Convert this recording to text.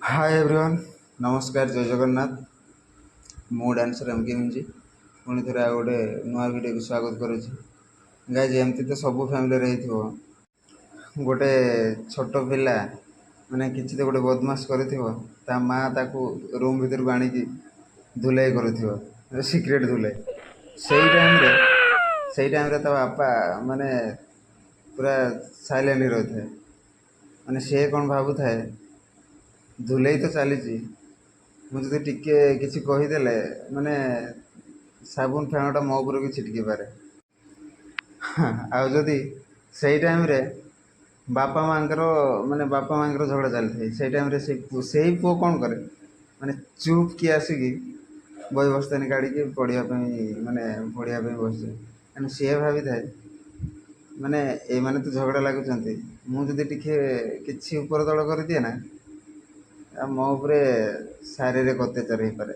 hi everyone नमस्कार जय जगन्नाथ मु डांसर एम के मिंजी पुणी थे आ गोटे नुआ वीडियो को स्वागत करुच्ची गाइज एमती तो सब फैमिली रही गोटे छोट पिला माने किसी तो गोटे बदमाश कर माँ ताकू रूम भीतर को आणिकी धुलाई कर सिक्रेट धुलाई से टाइम रे ता बापा माने पूरा साइलेंट रही थे माने सी कौन भावु थाए धुलाई तो चली मुझे टिके किसी कहीदेले माने साबुन फेणटा मो उपर भी छिटकी पारे आदि से टाइम रे बापा माँकर माने बापा माँकर झगड़ा चलती से टाइम रे से पुओ कौन करे माने चुप कि आसिकी बही बस्तानी काढ़ी पढ़ाई माने पढ़ाई बस सी भावी थाए माने ये माने तो झगड़ा लगुच मुझे टिके किसी उपर तल कर दिए ना मो उपरे शारीरिक अत्याचार हो पारे